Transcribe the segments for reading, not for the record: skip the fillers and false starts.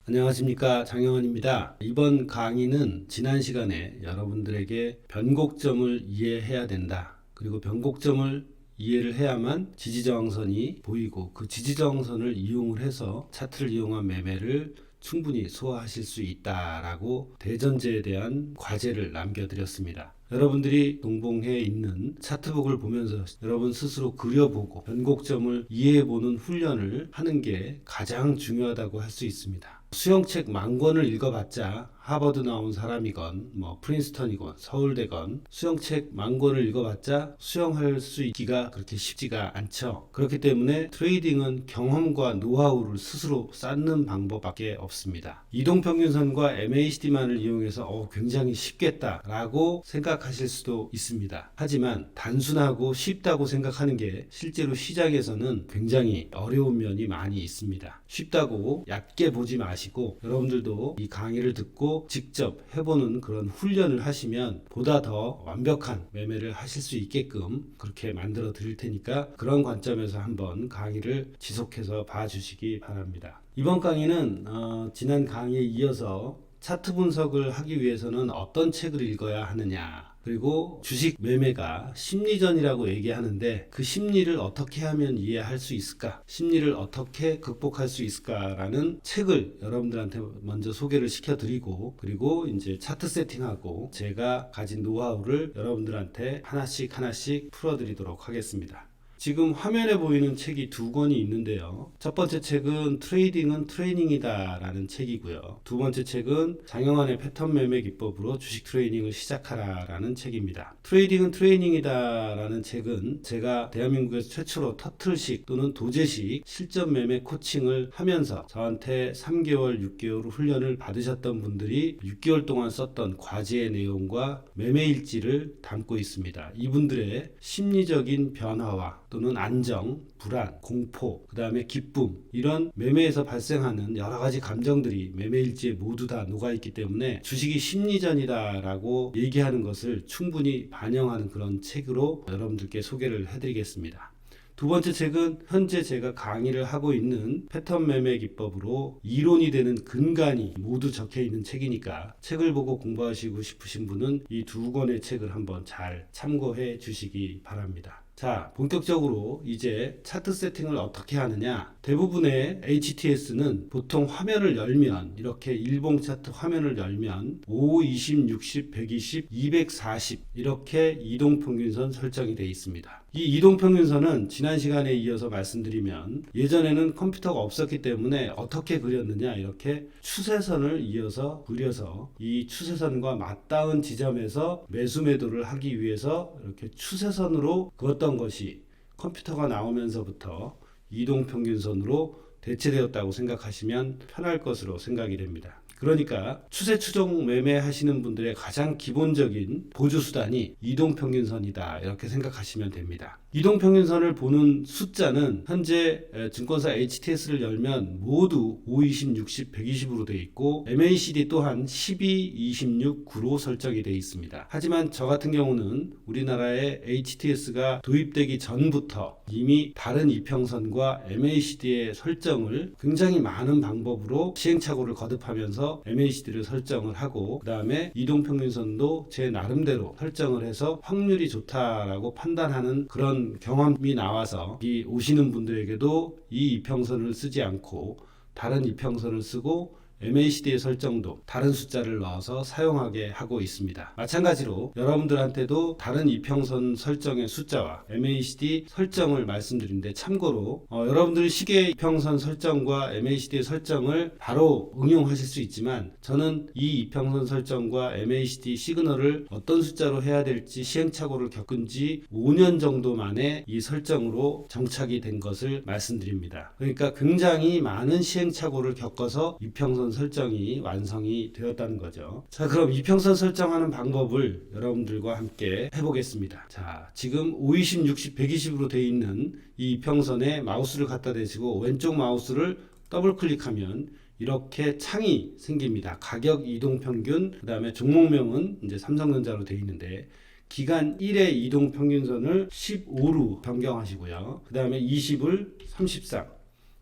안녕하십니까, 장영환입니다. 이번 강의는 지난 시간에 여러분들에게 변곡점을 이해해야 된다, 그리고 변곡점을 이해를 해야만 지지저항선이 보이고 그 지지저항선을 이용을 해서 차트를 이용한 매매를 충분히 소화하실 수 있다라고 대전제에 대한 과제를 남겨드렸습니다. 여러분들이 동봉해 있는 차트북을 보면서 여러분 스스로 그려보고 변곡점을 이해해보는 훈련을 하는 게 가장 중요하다고 할 수 있습니다. 수영책 만권을 읽어봤자 하버드 나온 사람이건 프린스턴이건 서울대건 수영책 만권을 읽어봤자 수영할 수 있기가 그렇게 쉽지가 않죠. 그렇기 때문에 트레이딩은 경험과 노하우를 스스로 쌓는 방법밖에 없습니다. 이동평균선과 MACD만을 이용해서 굉장히 쉽겠다라고 생각하실 수도 있습니다. 하지만 단순하고 쉽다고 생각하는 게 실제로 시장에서는 굉장히 어려운 면이 많이 있습니다. 쉽다고 얕게 보지 마시고 여러분들도 이 강의를 듣고 직접 해보는 그런 훈련을 하시면 보다 더 완벽한 매매를 하실 수 있게끔 그렇게 만들어 드릴 테니까 그런 관점에서 한번 강의를 지속해서 봐주시기 바랍니다. 이번 강의는 지난 강의에 이어서 차트 분석을 하기 위해서는 어떤 책을 읽어야 하느냐, 그리고 주식 매매가 심리전이라고 얘기하는데 그 심리를 어떻게 하면 이해할 수 있을까, 심리를 어떻게 극복할 수 있을까라는 책을 여러분들한테 먼저 소개를 시켜드리고, 그리고 이제 차트 세팅하고 제가 가진 노하우를 여러분들한테 하나씩 풀어드리도록 하겠습니다. 지금 화면에 보이는 책이 두 권이 있는데요. 첫 번째 책은 트레이딩은 트레이닝이다 라는 책이고요. 두 번째 책은 장영환의 패턴 매매 기법으로 주식 트레이닝을 시작하라 라는 책입니다. 트레이딩은 트레이닝이다 라는 책은 제가 대한민국에서 최초로 터틀식 또는 도제식 실전 매매 코칭을 하면서 저한테 3개월, 6개월 훈련을 받으셨던 분들이 6개월 동안 썼던 과제의 내용과 매매 일지를 담고 있습니다. 이분들의 심리적인 변화와 또는 안정, 불안, 공포, 그 다음에 기쁨, 이런 매매에서 발생하는 여러 가지 감정들이 매매일지에 모두 다 녹아있기 때문에 주식이 심리전이다 라고 얘기하는 것을 충분히 반영하는 그런 책으로 여러분들께 소개를 해드리겠습니다. 두 번째 책은 현재 제가 강의를 하고 있는 패턴 매매 기법으로 이론이 되는 근간이 모두 적혀 있는 책이니까 책을 보고 공부하시고 싶으신 분은 이 두 권의 책을 한번 잘 참고해 주시기 바랍니다. 자, 본격적으로 이제 차트 세팅을 어떻게 하느냐. 대부분의 HTS는 보통 화면을 열면 이렇게 일봉 차트 화면을 열면 5, 20, 60, 120, 240 이렇게 이동평균선 설정이 되어 있습니다. 이 이동평균선은 지난 시간에 이어서 말씀드리면 예전에는 컴퓨터가 없었기 때문에 어떻게 그렸느냐, 이렇게 추세선을 이어서 그려서 이 추세선과 맞닿은 지점에서 매수 매도를 하기 위해서 이렇게 추세선으로 그었던 것이 컴퓨터가 나오면서부터 이동평균선으로 대체되었다고 생각하시면 편할 것으로 생각이 됩니다. 그러니까 추세 추종 매매 하시는 분들의 가장 기본적인 보조 수단이 이동평균선이다, 이렇게 생각하시면 됩니다. 이동평균선을 보는 숫자는 현재 증권사 HTS를 열면 모두 5, 20, 60, 120으로 되어 있고 MACD 또한 12, 26, 9로 설정이 되어 있습니다. 하지만 저 같은 경우는 우리나라의 HTS가 도입되기 전부터 이미 다른 이평선과 MACD의 설정을 굉장히 많은 방법으로 시행착오를 거듭하면서 MACD를 설정을 하고, 그 다음에 이동평균선도 제 나름대로 설정을 해서 확률이 좋다라고 판단하는 그런 경험이 나와서 이 오시는 분들에게도 이 이평선을 쓰지 않고 다른 이평선을 쓰고 MACD의 설정도 다른 숫자를 넣어서 사용하게 하고 있습니다. 마찬가지로 여러분들한테도 다른 이평선 설정의 숫자와 MACD 설정을 말씀드리는데, 참고로 여러분들이 시계 이평선 설정과 MACD의 설정을 바로 응용하실 수 있지만 저는 이 이평선 설정과 MACD 시그널을 어떤 숫자로 해야 될지 시행착오를 겪은 지 5년 정도 만에 이 설정으로 정착이 된 것을 말씀드립니다. 그러니까 굉장히 많은 시행착오를 겪어서 이평선 설정이 완성이 되었다는 거죠. 자, 그럼 이평선 설정하는 방법을 여러분들과 함께 해보겠습니다. 자, 지금 5, 20, 60, 120으로 되어 있는 이 이평선에 마우스를 갖다 대시고 왼쪽 마우스를 더블 클릭하면 이렇게 창이 생깁니다. 가격 이동 평균, 그 다음에 종목명은 이제 삼성전자로 되어 있는데 기간 1의 이동 평균선을 15로 변경하시고요. 그 다음에 20을 33,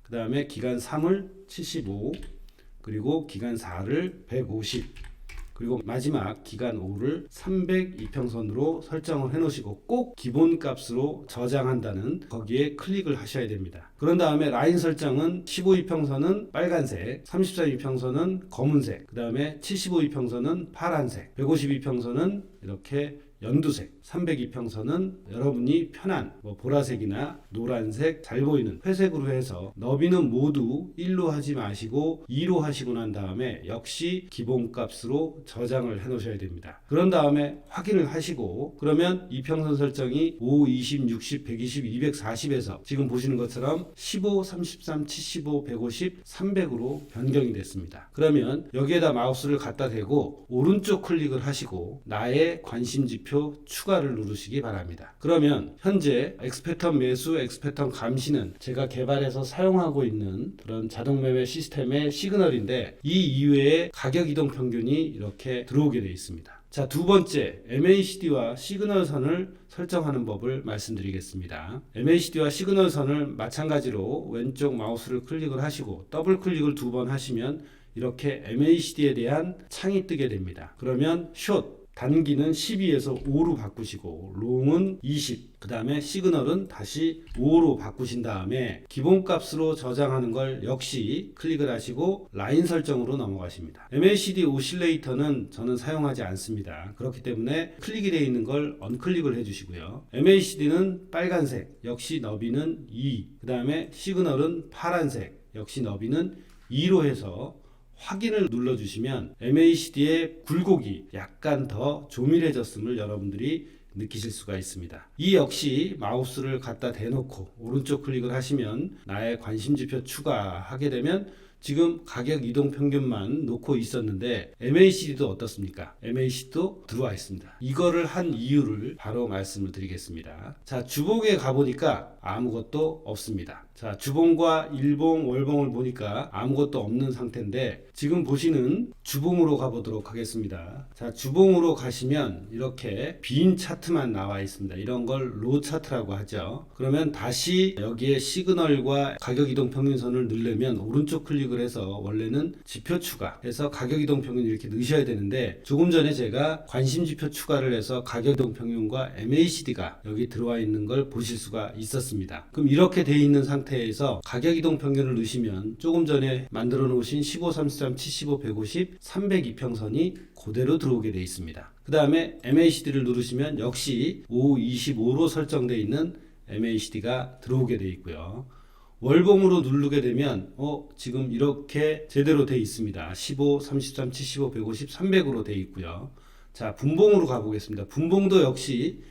그 다음에 기간 3을 75, 그리고 기간 4를 150, 그리고 마지막 기간 5를 300 이평선으로 설정을 해 놓으시고 꼭 기본값으로 저장한다는 거기에 클릭을 하셔야 됩니다. 그런 다음에 라인 설정은 15 이평선은 빨간색, 33 이평선은 검은색, 그 다음에 75 이평선은 파란색, 150 이평선은 이렇게 연두색, 300 이평선은 여러분이 편한 보라색이나 노란색, 잘 보이는 회색으로 해서 너비는 모두 1로 하지 마시고 2로 하시고 난 다음에 역시 기본값으로 저장을 해 놓으셔야 됩니다. 그런 다음에 확인을 하시고 그러면 이평선 설정이 5, 20, 60, 120, 240에서 지금 보시는 것처럼 15, 33, 75, 150, 300으로 변경이 됐습니다. 그러면 여기에다 마우스를 갖다 대고 오른쪽 클릭을 하시고 나의 관심지표 추가를 누르시기 바랍니다. 그러면 현재 엑스패턴 매수, 엑스패턴 감시는 제가 개발해서 사용하고 있는 그런 자동 매매 시스템의 시그널인데 이 이외에 가격 이동 평균이 이렇게 들어오게 되어 있습니다. 자, 두 번째 MACD와 시그널선을 설정하는 법을 말씀드리겠습니다. MACD와 시그널선을 마찬가지로 왼쪽 마우스를 클릭을 하시고 더블 클릭을 2번 하시면 이렇게 MACD에 대한 창이 뜨게 됩니다. 그러면 숏 단기는 12에서 5로 바꾸시고 롱은 20, 그 다음에 시그널은 다시 5로 바꾸신 다음에 기본값으로 저장하는 걸 역시 클릭을 하시고 라인 설정으로 넘어가십니다. MACD 오실레이터는 저는 사용하지 않습니다. 그렇기 때문에 클릭이 되어 있는 걸 언클릭을 해주시고요. MACD는 빨간색, 역시 너비는 2, 그 다음에 시그널은 파란색, 역시 너비는 2로 해서 확인을 눌러주시면 MACD의 굴곡이 약간 더 조밀해졌음을 여러분들이 느끼실 수가 있습니다. 이 역시 마우스를 갖다 대놓고 오른쪽 클릭을 하시면 나의 관심지표 추가하게 되면 지금 가격 이동 평균만 놓고 있었는데 MACD도 어떻습니까? MACD도 들어와 있습니다. 이거를 한 이유를 바로 말씀을 드리겠습니다. 자, 주봉에 가보니까 아무것도 없습니다. 자, 주봉과 일봉, 월봉을 보니까 아무것도 없는 상태인데 지금 보시는 주봉으로 가보도록 하겠습니다. 자, 주봉으로 가시면 이렇게 빈 차트만 나와 있습니다. 이런 걸 로 차트라고 하죠. 그러면 다시 여기에 시그널과 가격 이동 평균선을 넣으려면 오른쪽 클릭을 해서 원래는 지표 추가해서 가격 이동 평균 이렇게 넣으셔야 되는데 조금 전에 제가 관심 지표 추가를 해서 가격 이동 평균과 MACD가 여기 들어와 있는 걸 보실 수가 있었습니다. 그럼 이렇게 돼 있는 상태에서 가격 이동 평균을 넣으시면 조금 전에 만들어 놓으신 15, 33, 75, 150, 300 이평선이 그대로 들어오게 돼 있습니다. 그 다음에 MACD를 누르시면 역시 5, 25로 설정되어 있는 MACD가 들어오게 돼 있고요. 월봉으로 누르게 되면 지금 이렇게 제대로 돼 있습니다. 15, 33, 75, 150, 300으로 돼 있고요. 자, 분봉으로 가보겠습니다. 분봉도 역시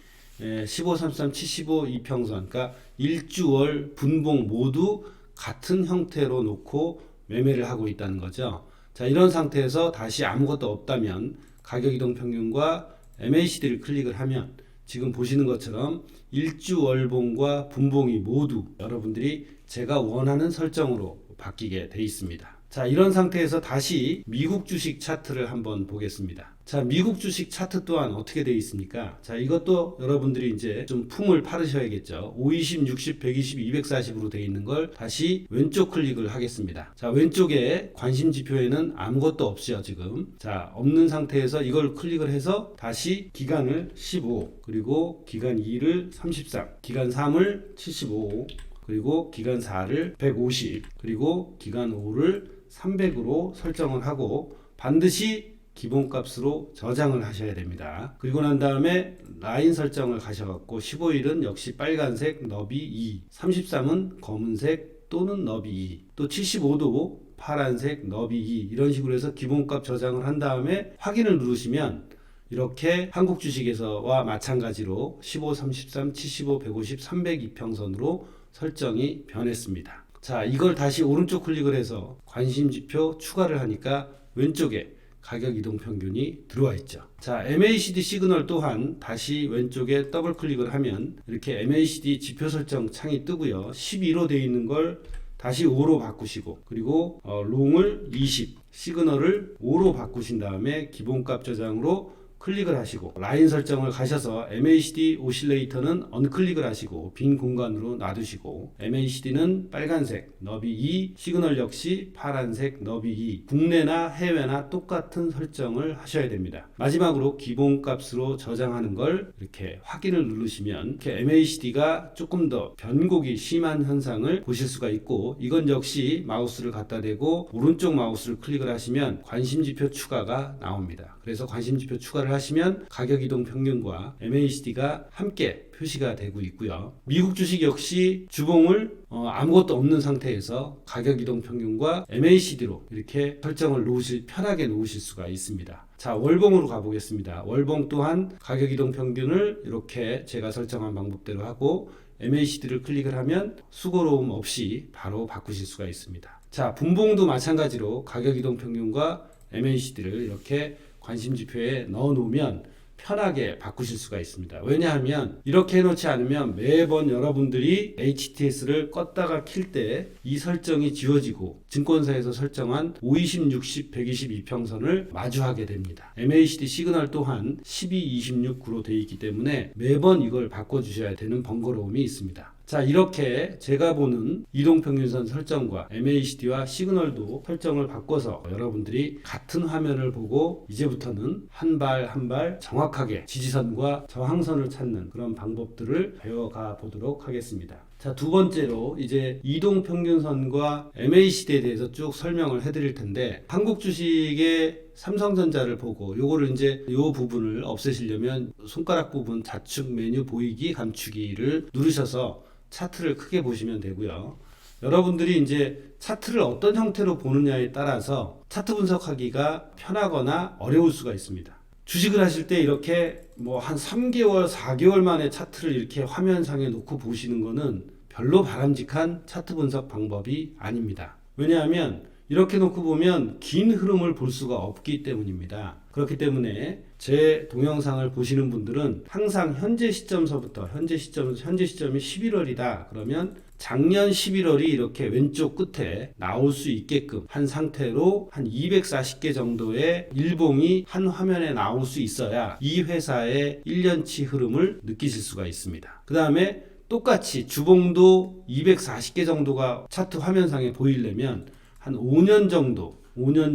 15, 33, 75 이평선, 그러니까 일주월 분봉 모두 같은 형태로 놓고 매매를 하고 있다는 거죠. 자, 이런 상태에서 다시 아무것도 없다면 가격 이동 평균과 MACD를 클릭을 하면 지금 보시는 것처럼 일주월봉과 분봉이 모두 여러분들이 제가 원하는 설정으로 바뀌게 돼 있습니다. 자, 이런 상태에서 다시 미국 주식 차트를 한번 보겠습니다. 자, 미국 주식 차트 또한 어떻게 되어 있습니까? 자, 이것도 여러분들이 이제 좀 품을 파르셔야겠죠. 520, 60, 120, 240으로 되어 있는 걸 다시 왼쪽 클릭을 하겠습니다. 자, 왼쪽에 관심 지표에는 아무것도 없죠, 지금. 자, 없는 상태에서 이걸 클릭을 해서 다시 기간을 15, 그리고 기간 2를 33, 기간 3을 75, 그리고 기간 4를 150, 그리고 기간 5를 300으로 설정을 하고 반드시 기본값으로 저장을 하셔야 됩니다. 그리고 난 다음에 라인 설정을 가셔갖고 15일은 역시 빨간색 너비 2, 33은 검은색 또는 너비 2, 또 75도 파란색 너비 2 이런 식으로 해서 기본값 저장을 한 다음에 확인을 누르시면 이렇게 한국 주식에서와 마찬가지로 15, 33, 75, 150, 300 이평선으로 설정이 변했습니다. 자, 이걸 다시 오른쪽 클릭을 해서 관심지표 추가를 하니까 왼쪽에 가격 이동 평균이 들어와 있죠. 자, MACD 시그널 또한 다시 왼쪽에 더블 클릭을 하면 이렇게 MACD 지표 설정 창이 뜨고요. 12로 되어 있는 걸 다시 5로 바꾸시고 그리고 롱을 20, 시그널을 5로 바꾸신 다음에 기본값 저장으로 클릭을 하시고 라인 설정을 가셔서 MACD 오실레이터는 언클릭을 하시고 빈 공간으로 놔두시고 MACD는 빨간색 너비 2, 시그널 역시 파란색 너비 2, 국내나 해외나 똑같은 설정을 하셔야 됩니다. 마지막으로 기본값으로 저장하는 걸 이렇게 확인을 누르시면 이렇게 MACD가 조금 더 변곡이 심한 현상을 보실 수가 있고, 이건 역시 마우스를 갖다 대고 오른쪽 마우스를 클릭을 하시면 관심지표 추가가 나옵니다. 그래서 관심지표 추가를 하시면 가격 이동 평균과 MACD가 함께 표시가 되고 있고요. 미국 주식 역시 주봉을 아무것도 없는 상태에서 가격 이동 평균과 MACD로 이렇게 설정을 편하게 놓으실 수가 있습니다. 자, 월봉으로 가보겠습니다. 월봉 또한 가격 이동 평균을 이렇게 제가 설정한 방법대로 하고 MACD를 클릭을 하면 수고로움 없이 바로 바꾸실 수가 있습니다. 자, 분봉도 마찬가지로 가격 이동 평균과 MACD를 이렇게 관심지표에 넣어 놓으면 편하게 바꾸실 수가 있습니다. 왜냐하면 이렇게 해놓지 않으면 매번 여러분들이 HTS를 껐다가 킬 때 이 설정이 지워지고 증권사에서 설정한 520, 60, 120 이평선을 마주하게 됩니다. MACD 시그널 또한 12, 26, 9로 되어 있기 때문에 매번 이걸 바꿔주셔야 되는 번거로움이 있습니다. 자, 이렇게 제가 보는 이동평균선 설정과 MACD와 시그널도 설정을 바꿔서 여러분들이 같은 화면을 보고 이제부터는 한 발 한 발 정확하게 지지선과 저항선을 찾는 그런 방법들을 배워가 보도록 하겠습니다. 자, 두 번째로 이제 이동평균선과 MACD에 대해서 쭉 설명을 해드릴 텐데, 한국 주식의 삼성전자를 보고 요거를 이제 요 부분을 없애시려면 손가락 부분 좌측 메뉴 보이기 감추기를 누르셔서 차트를 크게 보시면 되고요. 여러분들이 이제 차트를 어떤 형태로 보느냐에 따라서 차트 분석하기가 편하거나 어려울 수가 있습니다. 주식을 하실 때 이렇게 뭐 한 3개월, 4개월 만에 차트를 이렇게 화면상에 놓고 보시는 거는 별로 바람직한 차트 분석 방법이 아닙니다. 왜냐하면 이렇게 놓고 보면 긴 흐름을 볼 수가 없기 때문입니다. 그렇기 때문에 제 동영상을 보시는 분들은 항상 현재 시점서부터 현재 시점이 11월이다 그러면 작년 11월이 이렇게 왼쪽 끝에 나올 수 있게끔 한 상태로 한 240개 정도의 일봉이 한 화면에 나올 수 있어야 이 회사의 1년치 흐름을 느끼실 수가 있습니다. 그 다음에 똑같이 주봉도 240개 정도가 차트 화면상에 보이려면 한 5년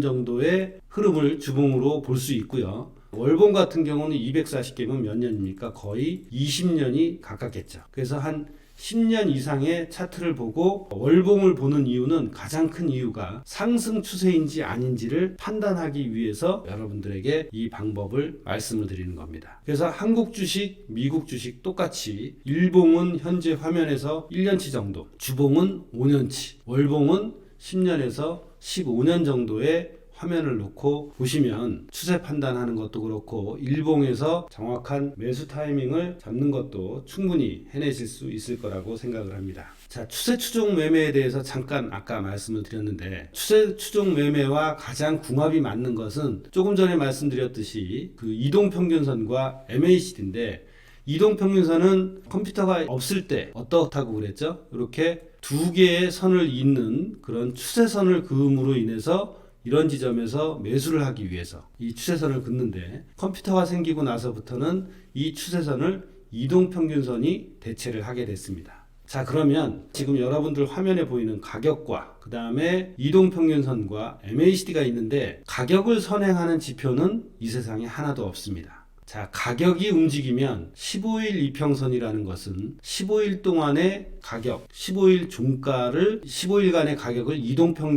정도의 흐름을 주봉으로 볼 수 있고요. 월봉 같은 경우는 240개면 몇 년입니까? 거의 20년이 가깝겠죠. 그래서 한 10년 이상의 차트를 보고 월봉을 보는 이유는, 가장 큰 이유가 상승 추세인지 아닌지를 판단하기 위해서 여러분들에게 이 방법을 말씀을 드리는 겁니다. 그래서 한국 주식, 미국 주식 똑같이 일봉은 현재 화면에서 1년치 정도, 주봉은 5년치, 월봉은 10년에서 15년 정도의 화면을 놓고 보시면 추세 판단하는 것도 그렇고 일봉에서 정확한 매수 타이밍을 잡는 것도 충분히 해내실 수 있을 거라고 생각을 합니다. 자, 추세 추종 매매에 대해서 잠깐 아까 말씀을 드렸는데, 추세 추종 매매와 가장 궁합이 맞는 것은 조금 전에 말씀드렸듯이 그 이동평균선과 MACD인데, 이동평균선은 컴퓨터가 없을 때 어떻다고 그랬죠? 이렇게 두 개의 선을 잇는 그런 추세선을 그음으로 인해서 이런 지점에서 매수를 하기 위해서 이 추세선을 긋는데, 컴퓨터가 생기고 나서부터는 이 추세선을 이동평균선이 대체를 하게 됐습니다. 자, 그러면 지금 여러분들 화면에 보이는 가격과 그 다음에 이동평균선과 MACD가 있는데, 가격을 선행하는 지표는 이 세상에 하나도 없습니다. 자, 가격이 움직이면 15일 이평선이라는 것은 15일 동안의 가격, 15일 종가를 15일간의 가격을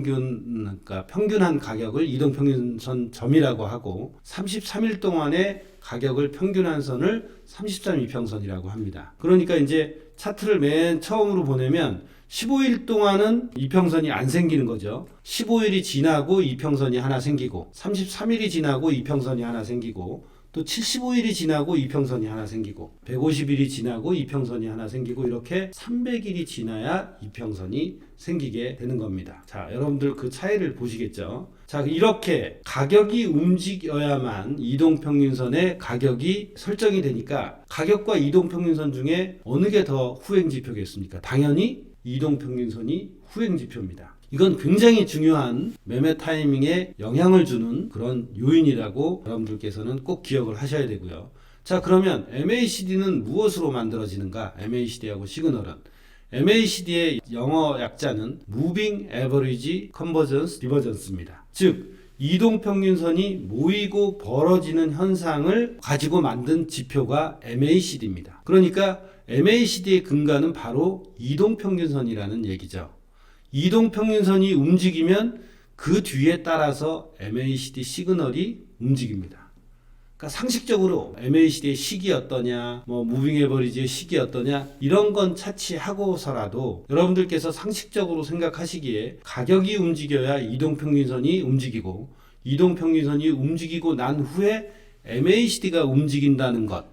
그러니까 평균한 가격을 이동평균선 점이라고 하고, 33일 동안의 가격을 평균한 선을 33 이평선이라고 합니다. 그러니까 이제 차트를 맨 처음으로 보내면 15일 동안은 이평선이 안 생기는 거죠. 15일이 지나고 이평선이 하나 생기고, 33일이 지나고 이평선이 하나 생기고, 또 75일이 지나고 이평선이 하나 생기고, 150일이 지나고 이평선이 하나 생기고, 이렇게 300일이 지나야 이평선이 생기게 되는 겁니다. 자, 여러분들 그 차이를 보시겠죠? 자, 이렇게 가격이 움직여야만 이동평균선의 가격이 설정이 되니까, 가격과 이동평균선 중에 어느 게 더 후행지표겠습니까? 당연히 이동평균선이 후행지표입니다. 이건 굉장히 중요한 매매 타이밍에 영향을 주는 그런 요인이라고 여러분들께서는 꼭 기억을 하셔야 되고요. 자, 그러면 MACD는 무엇으로 만들어지는가? MACD하고 시그널은 MACD의 영어 약자는 Moving Average Convergence Divergence입니다. 즉 이동평균선이 모이고 벌어지는 현상을 가지고 만든 지표가 MACD입니다. 그러니까 MACD의 근간은 바로 이동평균선이라는 얘기죠. 이동평균선이 움직이면 그 뒤에 따라서 MACD 시그널이 움직입니다. 그러니까 상식적으로 MACD의 식이 어떠냐, 무빙 에버리지의 식이 어떠냐 이런 건 차치하고서라도 여러분들께서 상식적으로 생각하시기에 가격이 움직여야 이동평균선이 움직이고 이동평균선이 움직이고 난 후에 MACD가 움직인다는 것,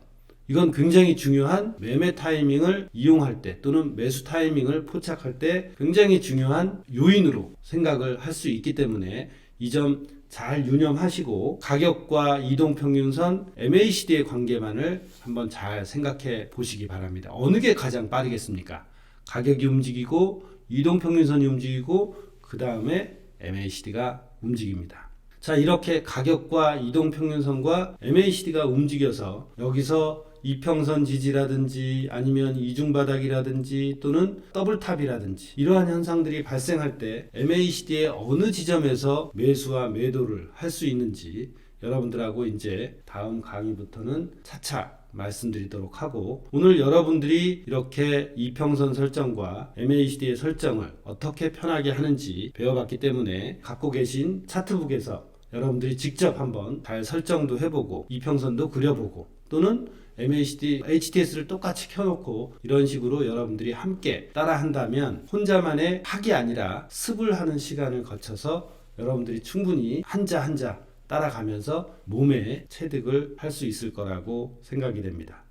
이건 굉장히 중요한 매매 타이밍을 이용할 때 또는 매수 타이밍을 포착할 때 굉장히 중요한 요인으로 생각을 할 수 있기 때문에 이 점 잘 유념하시고 가격과 이동평균선 MACD의 관계만을 한번 잘 생각해 보시기 바랍니다. 어느 게 가장 빠르겠습니까? 가격이 움직이고 이동평균선이 움직이고 그 다음에 MACD가 움직입니다. 자, 이렇게 가격과 이동평균선과 MACD가 움직여서 여기서 이평선 지지라든지 아니면 이중바닥이라든지 또는 더블탑이라든지 이러한 현상들이 발생할 때 MACD의 어느 지점에서 매수와 매도를 할 수 있는지 여러분들하고 이제 다음 강의부터는 차차 말씀드리도록 하고, 오늘 여러분들이 이렇게 이평선 설정과 MACD의 설정을 어떻게 편하게 하는지 배워봤기 때문에 갖고 계신 차트북에서 여러분들이 직접 한번 잘 설정도 해보고 이평선도 그려보고 또는 MACD, HTS를 똑같이 켜놓고 이런 식으로 여러분들이 함께 따라 한다면 혼자만의 학이 아니라 습을 하는 시간을 거쳐서 여러분들이 충분히 한자 한자 따라가면서 몸에 체득을 할 수 있을 거라고 생각이 됩니다.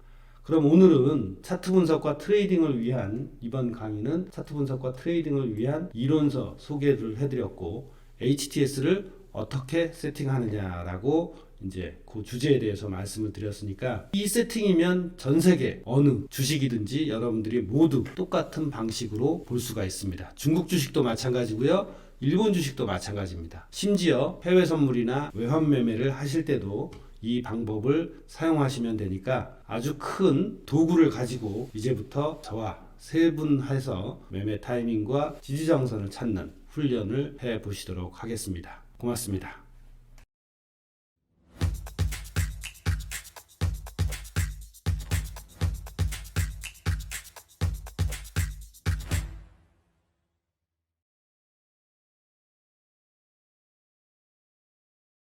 그럼 오늘은 차트 분석과 트레이딩을 위한, 이번 강의는 차트 분석과 트레이딩을 위한 이론서 소개를 해드렸고 HTS를 어떻게 세팅하느냐라고 이제 그 주제에 대해서 말씀을 드렸으니까 이 세팅이면 전 세계 어느 주식이든지 여러분들이 모두 똑같은 방식으로 볼 수가 있습니다. 중국 주식도 마찬가지고요. 일본 주식도 마찬가지입니다. 심지어 해외 선물이나 외환 매매를 하실 때도 이 방법을 사용하시면 되니까 아주 큰 도구를 가지고 이제부터 저와 세분해서 매매 타이밍과 지지정선을 찾는 훈련을 해 보시도록 하겠습니다. 고맙습니다.